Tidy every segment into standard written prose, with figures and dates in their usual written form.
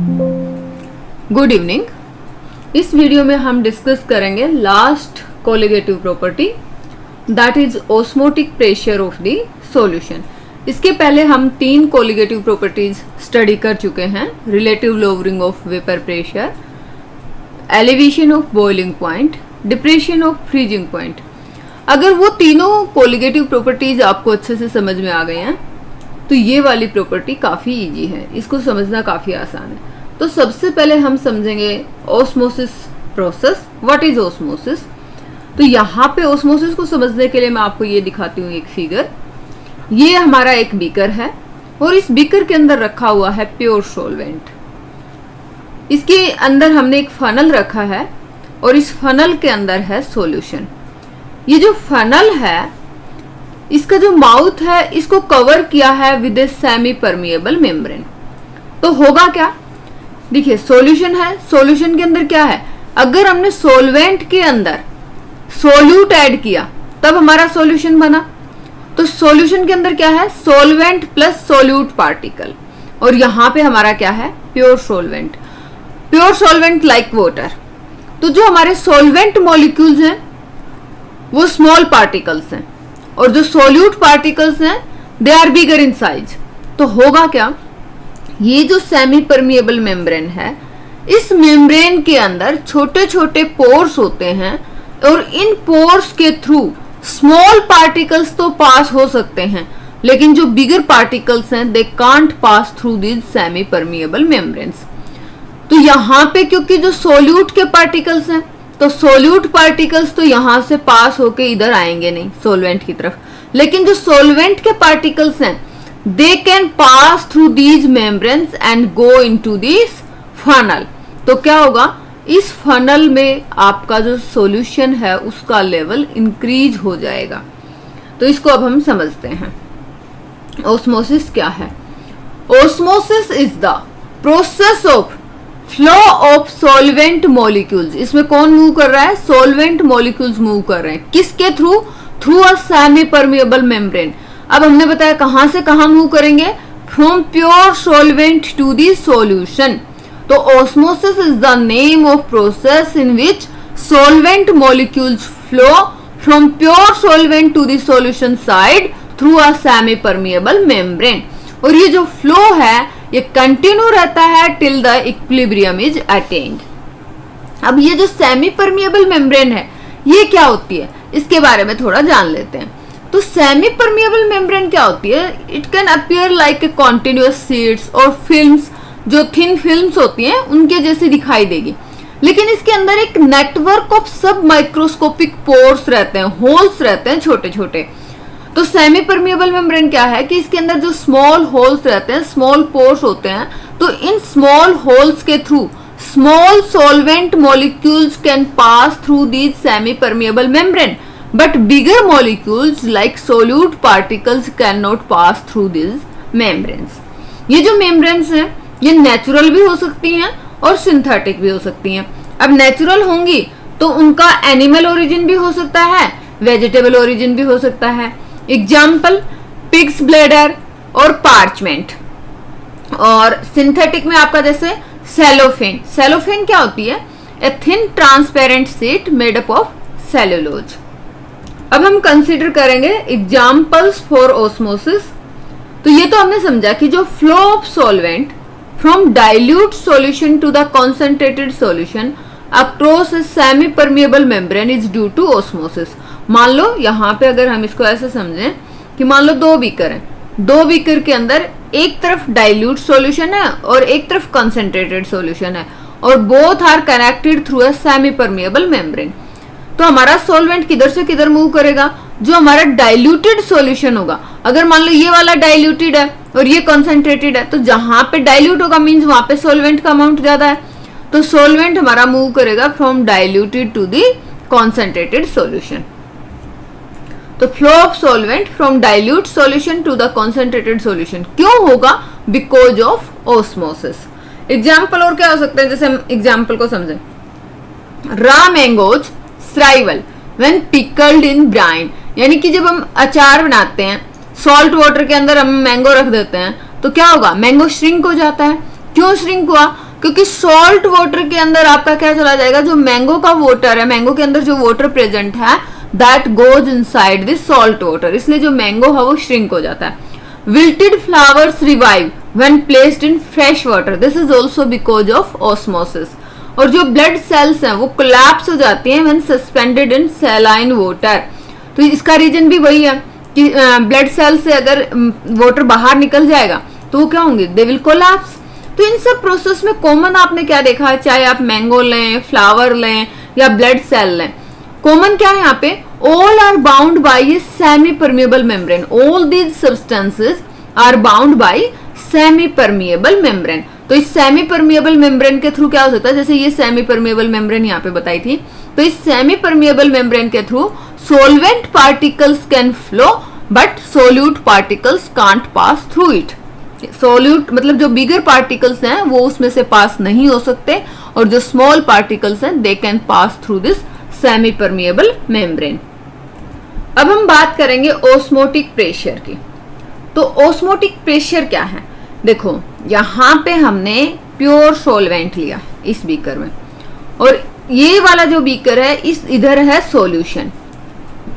Good evening. इस video में हम डिस्कस करेंगे last colligative property, that is osmotic pressure of the solution. इसके पहले हम 3 कोलिगेटिव प्रॉपर्टीज स्टडी कर चुके हैं, relative lowering of vapour pressure, elevation of boiling point, depression of freezing point. अगर वो तीनों कोलिगेटिव प्रॉपर्टीज आपको अच्छे से समझ में आ गए हैं तो ये वाली प्रॉपर्टी काफ़ी इजी है, इसको समझना काफ़ी आसान है। तो सबसे पहले हम समझेंगे osmosis process. What is osmosis? तो यहाँ पे ऑस्मोसिस को समझने के लिए मैं आपको ये दिखाती हूँ एक फिगर। ये हमारा एक बीकर है और इस बीकर के अंदर रखा हुआ है प्योर सॉल्वेंट। इसके अंदर हमने एक फनल रखा है और इस फनल के अंदर है सॉल्यूशन। ये जो फनल है इसका जो माउथ है इसको कवर किया है with A semi permeable membrane. तो होगा क्या? देखिए सॉल्यूशन है, सॉल्यूशन के अंदर क्या है? अगर हमने सॉल्वेंट के अंदर सोल्यूट ऐड किया तब हमारा सॉल्यूशन बना। तो सॉल्यूशन के अंदर क्या है? सॉल्वेंट प्लस सोल्यूट पार्टिकल, और यहां पे हमारा क्या है? Pure solvent. Pure solvent like water. तो जो हमारे सॉल्वेंट मॉलिक्यूल्स हैं वो स्मॉल पार्टिकल्स हैं और जो सोल्यूट पार्टिकल्स हैं they are bigger in size. तो होगा क्या? ये जो सेमी परमिएबल मेम्ब्रेन है, इस मेम्ब्रेन के अंदर छोटे छोटे पोर्स होते हैं और इन पोर्स के थ्रू स्मॉल पार्टिकल्स तो पास हो सकते हैं, लेकिन जो बिगर पार्टिकल्स हैं they can't pass through these semi permeable membranes. तो यहाँ पे क्योंकि जो सोल्यूट के पार्टिकल्स हैं तो सोल्यूट पार्टिकल्स तो यहां से पास होके इधर आएंगे नहीं सोल्वेंट की तरफ, लेकिन जो सोल्वेंट के पार्टिकल्स हैं they can pass through these membranes and go into this funnel. तो क्या होगा? इस फनल में आपका जो सॉल्यूशन है उसका लेवल इंक्रीज हो जाएगा। तो इसको अब हम समझते हैं ऑस्मोसिस क्या है। Osmosis is the process of flow of solvent molecules. इसमें कौन मूव कर रहा है? सॉल्वेंट मॉलिक्यूल्स मूव कर रहे हैं। किसके through? Through a semi permeable membrane. अब हमने बताया कहां से कहां मूव करेंगे? From pure solvent to the solution. तो osmosis is the name of process in which solvent molecules flow from pure solvent to the solution side through a semi permeable membrane. और ये जो फ्लो है ये continue रहता है till the equilibrium is attend. अब ये जो सेमी परमिएबल मेम्ब्रेन है ये क्या होती है, इसके बारे में थोड़ा जान लेते हैं। तो सेमी परमिएबल मेम्ब्रेन क्या होती है? It can appear like a continuous sheets और फिल्म्स, जो थिन फिल्म्स होती हैं उनके जैसी दिखाई देगी, लेकिन इसके अंदर एक नेटवर्क ऑफ सब माइक्रोस्कोपिक पोर्स रहते हैं, होल्स रहते हैं छोटे छोटे। तो सेमी परमिएबल मेम्ब्रेन क्या है कि इसके अंदर जो स्मॉल होल्स रहते हैं, स्मॉल पोर्स होते हैं, तो इन स्मॉल होल्स के through small solvent molecules can pass through these semi permeable membrane, but bigger molecules like solute particles can not pass through these membranes. ये जो मेम्ब्रेन्स हैं ये नेचुरल भी हो सकती हैं और सिंथेटिक भी हो सकती हैं। अब नेचुरल होंगी तो उनका एनिमल ओरिजिन भी हो सकता है, वेजिटेबल ओरिजिन भी हो सकता है। एग्जाम्पल पिग्स ब्लैडर और पार्चमेंट। और सिंथेटिक में आपका जैसे सेलोफेन। सेलोफेन क्या होती है? A thin transparent sheet made up of cellulose. अब हम कंसीडर करेंगे एग्जाम्पल्स फॉर ऑस्मोसिस। तो ये तो हमने समझा कि जो flow of solvent from dilute solution to the concentrated solution across a semi permeable membrane is due to osmosis. मान लो यहाँ पे अगर हम इसको ऐसे समझें कि मान लो 2 बीकर हैं, 2 बीकर के अंदर एक तरफ डाइल्यूट सॉल्यूशन है और एक तरफ कंसंट्रेटेड सॉल्यूशन है और both are connected through a semi permeable membrane. तो हमारा सॉल्वेंट किधर से किधर मूव करेगा? जो हमारा डाइल्यूटेड सॉल्यूशन होगा, अगर मान लो ये वाला डाइल्यूटेड है और ये कंसंट्रेटेड है, तो जहां पे डाइल्यूट होगा मीन्स वहां पे सॉल्वेंट का अमाउंट ज्यादा है, तो सॉल्वेंट हमारा मूव करेगा from diluted to the concentrated solution. तो flow of solvent from dilute solution to the concentrated solution क्यों होगा? Because of osmosis. एग्जाम्पल और क्या हो सकते हैं, जैसे हम एग्जाम्पल को समझें। Raw mangoes shrivel when pickled in brine, यानी कि जब हम अचार बनाते हैं सॉल्ट वाटर के अंदर हम मैंगो रख देते हैं तो क्या होगा? मैंगो श्रिंक हो जाता है। क्यों श्रिंक हुआ? क्योंकि सॉल्ट वाटर के अंदर आपका क्या चला जाएगा, जो मैंगो का वाटर है, मैंगो के अंदर जो वाटर प्रेजेंट है that goes inside this salt water, इसलिए जो मैंगो है वो श्रिंक हो जाता है। Wilted flowers revive when placed in fresh water, this is also because of osmosis. और जो ब्लड सेल्स हैं वो कोलैप्स हो जाती हैं when suspended in saline water, तो इसका रीजन भी वही है कि ब्लड सेल से अगर वाटर बाहर निकल जाएगा तो वो क्या होंगे, दे विल कोलैप्स। तो इन सब प्रोसेस में कॉमन आपने क्या देखा है, चाहे आप मैंगो लें, फ्लावर लें या ब्लड सेल लें, कॉमन क्या है यहाँ पे, all are bound by a semi permeable membrane, all these substances are bound by semi permeable membrane. तो इस सेमी परमिएबल मेम्ब्रेन के थ्रू क्या हो सकता है, जैसे ये सेमी परमिएबल मेम्ब्रेन यहाँ पे बताई थी, तो इस सेमी परमिएबल मेम्ब्रेन के through solvent particles can flow but solute particles can't pass through it. Solute मतलब जो बिगर पार्टिकल्स हैं वो उसमें से पास नहीं हो सकते, और जो स्मॉल पार्टिकल्स हैं they can pass through this semi permeable membrane. अब हम बात करेंगे ऑस्मोटिक प्रेशर की। तो ऑस्मोटिक प्रेशर क्या है, देखो यहाँ पे हमने प्योर सॉल्वेंट लिया इस बीकर में, और ये वाला जो बीकर है इस इधर है सॉल्यूशन।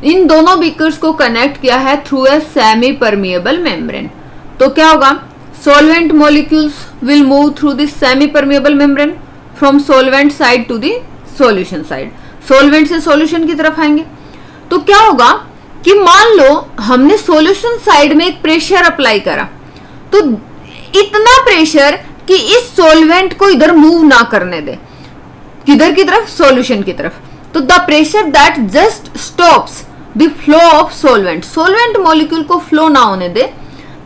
इन दोनों बीकर्स को कनेक्ट किया है through a semi permeable membrane. तो क्या होगा, solvent molecules will move through this semi permeable membrane from solvent side to the solution side, solvent से सॉल्यूशन की तरफ आएंगे। तो क्या होगा कि मान लो हमने सॉल्यूशन साइड में एक प्रेशर अप्लाई करा, तो इतना प्रेशर कि इस सॉल्वेंट को इधर मूव ना करने दे, किधर की तरफ, सॉल्यूशन की तरफ। तो the pressure that just stops the flow of solvent, solvent molecule को फ्लो ना होने दे,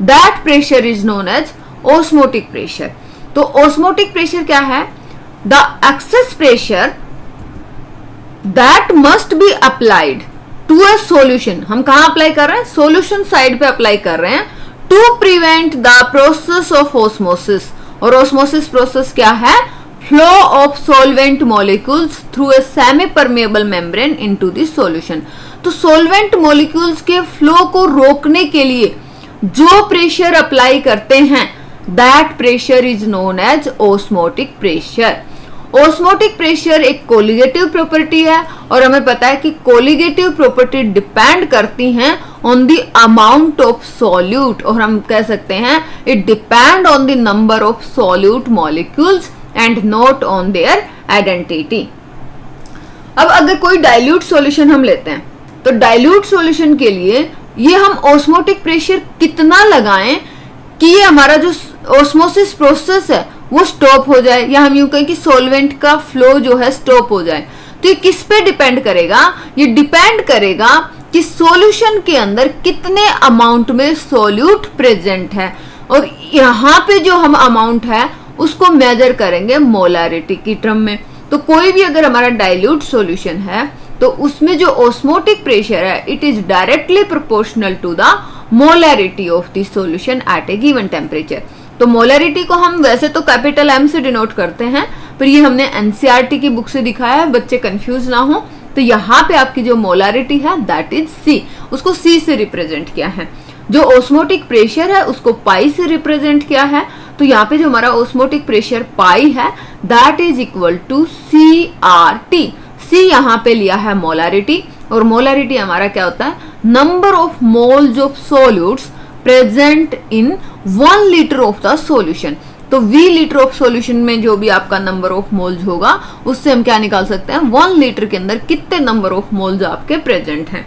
that pressure is known as osmotic pressure. तो ऑस्मोटिक प्रेशर क्या है, the excess pressure that must be applied to a solution. हम कहां apply कर रहे हैं, सॉल्यूशन साइड पे अप्लाई कर रहे हैं, to prevent the process of osmosis. और ऑस्मोसिस प्रोसेस क्या है, flow of solvent molecules through a semi permeable membrane into the solution. तो सॉल्वेंट मॉलिक्यूल्स के फ्लो को रोकने के लिए जो प्रेशर अप्लाई करते हैं that pressure is known as osmotic pressure. Osmotic pressure एक कोलिगेटिव प्रॉपर्टी है, और हमें पता है कि कोलिगेटिव प्रॉपर्टी डिपेंड करती हैं on the amount of solute, और हम कह सकते हैं it depend on the number of solute molecules and not on their identity. अब अगर कोई डाइल्यूट सॉल्यूशन हम लेते हैं, तो डाइल्यूट सॉल्यूशन के लिए ये हम ऑस्मोटिक प्रेशर कितना लगाएं कि ये हमारा जो ऑस्मोसिस प्रोसेस है वो स्टॉप हो जाए, या हम यूं कहें कि सॉल्वेंट का फ्लो जो है स्टॉप हो जाए। तो ये किस पे डिपेंड करेगा, ये डिपेंड करेगा कि सॉल्यूशन के अंदर कितने अमाउंट में सॉल्यूट प्रेजेंट है, और यहाँ पे जो हम अमाउंट है उसको मेजर करेंगे मोलारिटी की टर्म में। तो कोई भी अगर हमारा डाइल्यूट सॉल्यूशन है तो उसमें जो ऑस्मोटिक प्रेशर है it is directly proportional to the molarity of the solution at a given temperature. तो मोलारिटी को हम वैसे तो कैपिटल एम से डिनोट करते हैं, पर ये हमने एनसीईआरटी की बुक से दिखाया है, बच्चे कंफ्यूज ना हो। तो यहाँ पे आपकी जो मोलारिटी है दैट इज सी, उसको सी से रिप्रेजेंट किया है। जो ऑस्मोटिक प्रेशर है उसको पाई से रिप्रेजेंट किया है। तो यहाँ पे जो हमारा ऑस्मोटिक प्रेशर पाई है that is equal to CRT। C यहाँ पे लिया है मोलारिटी, और मोलारिटी हमारा क्या होता है, number of moles of solutes present in 1 litre of the solution. तो V लीटर ऑफ सॉल्यूशन में जो भी आपका नंबर ऑफ मोल्स होगा उससे हम क्या निकाल सकते हैं, 1 लीटर के अंदर कितने नंबर ऑफ मोल्स आपके प्रेजेंट हैं।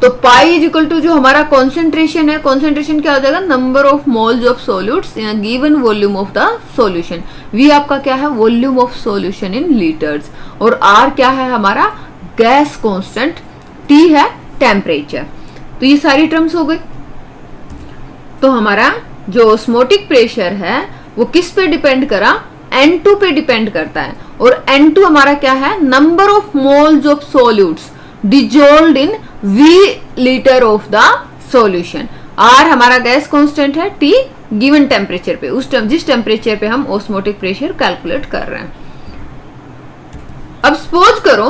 तो पाई इज इक्वल टू जो हमारा कॉन्सेंट्रेशन है, कॉन्सेंट्रेशन क्या हो जाएगा, number of moles of solutes in a given volume of the solution. V आपका क्या है, volume of solution in litres, और R क्या है हमारा गैस कांस्टेंट, T है टेम्परेचर। तो ये सारी टर्म्स हो गई। तो हमारा जो ऑस्मोटिक प्रेशर है वो किस पे डिपेंड करा, N2 पे डिपेंड करता है, और N2 हमारा क्या है, number of moles of solutes dissolved in V litre of the solution. R हमारा गैस कांस्टेंट है, T गिवन टेम्परेचर पे, उस जिस टेम्परेचर पे हम ऑस्मोटिक प्रेशर कैलकुलेट कर रहे हैं। अब सपोज करो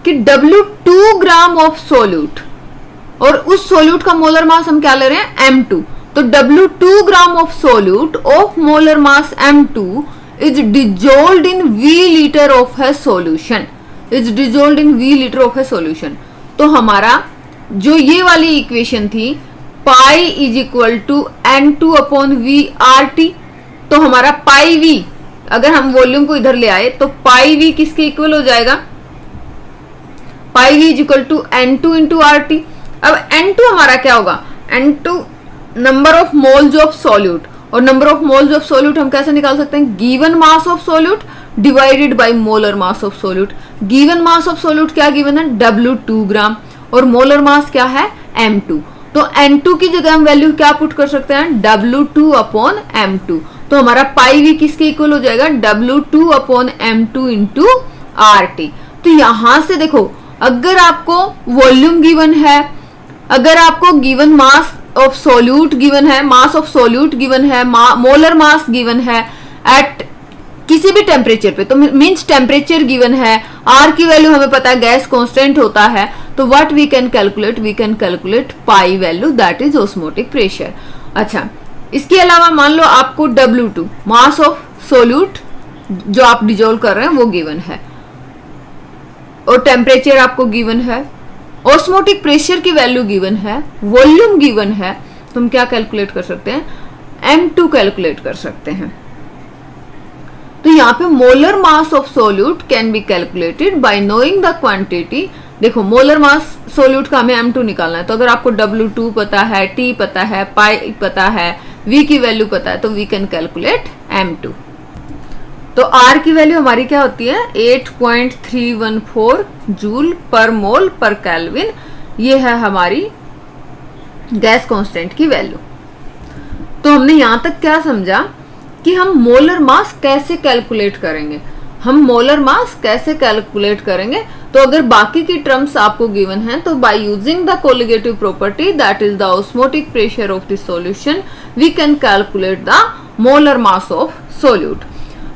कि W2 ग्राम ऑफ सोल्यूट, और उस सोल्यूट का मोलर मास हम क्या ले रहे हैं, M2। तो W2 gram of solute of molar mass M2 is dissolved in V litre of a solution, is dissolved in V litre of a solution. तो हमारा जो ये वाली इक्वेशन थी pi is equal to N2 upon V RT, तो हमारा पाई V, अगर हम वॉल्यूम को इधर ले आए तो पाई V किसके इक्वल हो जाएगा, pi V is equal to N2 into RT। अब N2 हमारा क्या होगा, N2 number of moles of solute, और number of moles of solute हम कैसे निकाल सकते हैं, given mass of solute divided by molar mass of solute. Given mass of solute क्या गिवन है, W2 ग्राम, और मोलर मास क्या है, M2। तो N2 की जगह हम वैल्यू क्या पुट कर सकते हैं, W2 अपॉन M2। तो हमारा पाई V किसके इक्वल हो जाएगा, W2 upon M2 into RT। तो यहां से देखो, अगर आपको वॉल्यूम गिवन है, अगर आपको given mass of solute given है, मास ऑफ सोल्यूट गिवन है, मोलर मास गिवन है एट किसी भी टेम्परेचर पे, तो मींस टेम्परेचर गिवन है, आर की वैल्यू हमें पता है गैस कांस्टेंट होता है, तो what we can calculate pi value, that is osmotic pressure. अच्छा, इसके अलावा मान लो आपको W2 मास ऑफ सोल्यूट जो आप डिजोल्व कर रहे हैं वो गिवन है, और टेम्परेचर आपको गिवन है, ऑस्मोटिक प्रेशर की वैल्यू गिवन है, वॉल्यूम गिवन है, तो हम क्या कैलकुलेट कर सकते हैं, M2 कैलकुलेट कर सकते हैं। तो यहाँ पे molar mass of solute can be calculated by knowing the quantity. देखो मोलर मास सोल्यूट का हमें M2 निकालना है, तो अगर आपको W2 पता है, T पता है, पाई पता है, V की वैल्यू पता है, तो वी कैन कैलकुलेट M2। तो R की वैल्यू हमारी क्या होती है, 8.314 जूल पर मोल पर केल्विन, ये है हमारी गैस कांस्टेंट की वैल्यू। तो हमने यहां तक क्या समझा कि हम मोलर मास कैसे कैलकुलेट करेंगे, हम मोलर मास कैसे कैलकुलेट करेंगे। तो अगर बाकी की टर्म्स आपको गिवन है, तो by using the colligative property that is the osmotic pressure of the solution we can calculate the molar mass of solute.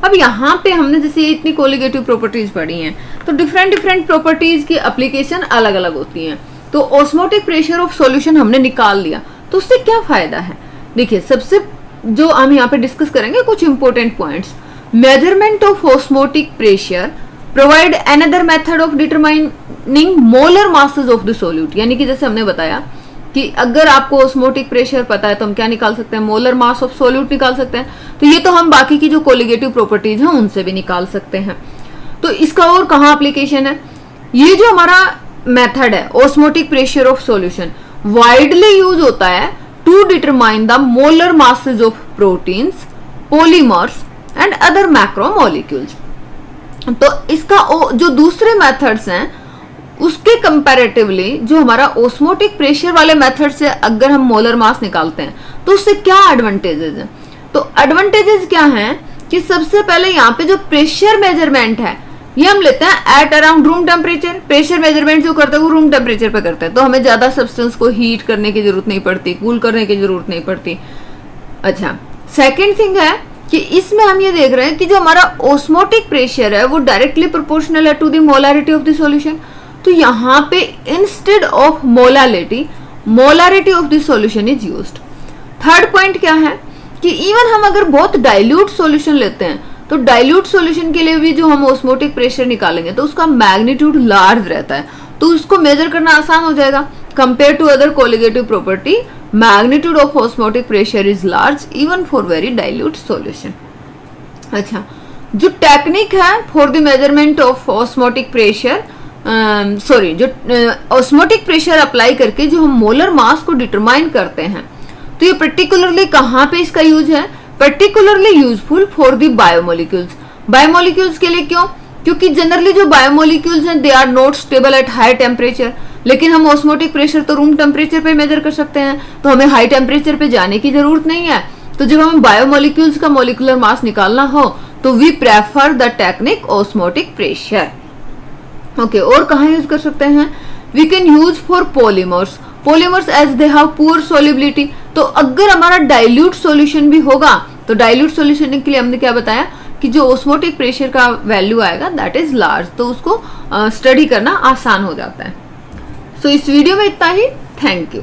अब यहाँ पे हमने जैसे इतनी कोलिगेटिव प्रॉपर्टीज पढ़ी हैं, तो डिफरेंट प्रॉपर्टीज की एप्लीकेशन अलग अलग होती हैं। तो ऑस्मोटिक प्रेशर ऑफ सॉल्यूशन हमने निकाल लिया, तो उससे क्या फायदा है, देखिए सबसे जो हम यहाँ पे डिस्कस करेंगे कुछ important points. Measurement of osmotic pressure provide another method of determining molar masses of the solute, यानी कि जैसे हमने बताया कि अगर आपको ऑस्मोटिक प्रेशर पता है तो हम क्या निकाल सकते हैं, मोलर मास ऑफ सॉल्यूट निकाल सकते हैं। तो ये तो हम बाकी की जो कोलिगेटिव प्रॉपर्टीज हैं उनसे भी निकाल सकते हैं। तो इसका और कहाँ एप्लीकेशन है, ये जो हमारा मेथड है osmotic pressure of solution widely use होता है to determine the molar masses of proteins, polymers and other macromolecules. तो इसका जो दूसरे मेथड्स हैं उसके कंपैरेटिवली जो हमारा ऑस्मोटिक प्रेशर वाले मेथड से अगर हम मोलर मास निकालते हैं तो उससे क्या एडवांटेजेस हैं। तो एडवांटेजेस क्या हैं कि सबसे पहले यहाँ पे जो प्रेशर मेजरमेंट है ये हम लेते हैं at around room temperature. Pressure measurement जो करते हैं वो रूम टेम्परेचर पे करते हैं, तो हमें ज्यादा सब्सटेंस को हीट करने की जरूरत नहीं पड़ती, कूल करने की जरूरत नहीं पड़ती। अच्छा, सेकेंड थिंग है कि इसमें हम ये देख रहे हैं कि जो हमारा ऑस्मोटिक प्रेशर है वो डायरेक्टली प्रोपोर्शनल है to the molarity of the solution. तो यहाँ पे instead of molarity of the solution is used. Third point क्या है कि इवन हम अगर बहुत डाइल्यूट सॉल्यूशन लेते हैं तो डाइल्यूट सॉल्यूशन के लिए भी जो हम ऑस्मोटिक प्रेशर निकालेंगे तो उसका मैग्नीट्यूड लार्ज रहता है, तो उसको मेजर करना आसान हो जाएगा compare to other colligative property. Magnitude of osmotic pressure is large even for very dilute solution. अच्छा, जो टेक्निक है for the measurement of osmotic pressure, जो ऑस्मोटिक प्रेशर अप्लाई करके जो हम मोलर मास को डिटरमाइन करते हैं, तो ये पर्टिकुलरली कहाँ पे इसका यूज है, particularly useful for the biomolecules. Biomolecules के लिए क्यों, क्योंकि जनरली जो बायोमोलिक्यूल्स हैं they are not stable at high temperature, लेकिन हम ऑस्मोटिक प्रेशर तो रूम टेम्परेचर पे मेजर कर सकते हैं, तो हमें हाई टेम्परेचर पे जाने की जरूरत नहीं है। तो जब हमें बायोमोलिक्यूल्स का मोलिकुलर मास निकालना हो तो we prefer the technique osmotic pressure. Okay, और कहाँ यूज कर सकते हैं, we can use for polymers as they have poor solubility. तो अगर हमारा डाइल्यूट सॉल्यूशन भी होगा तो डाइल्यूट सॉल्यूशन के लिए हमने क्या बताया कि जो ऑस्मोटिक प्रेशर का वैल्यू आएगा दैट इज लार्ज, तो उसको स्टडी करना आसान हो जाता है। सो इस वीडियो में इतना ही, थैंक यू।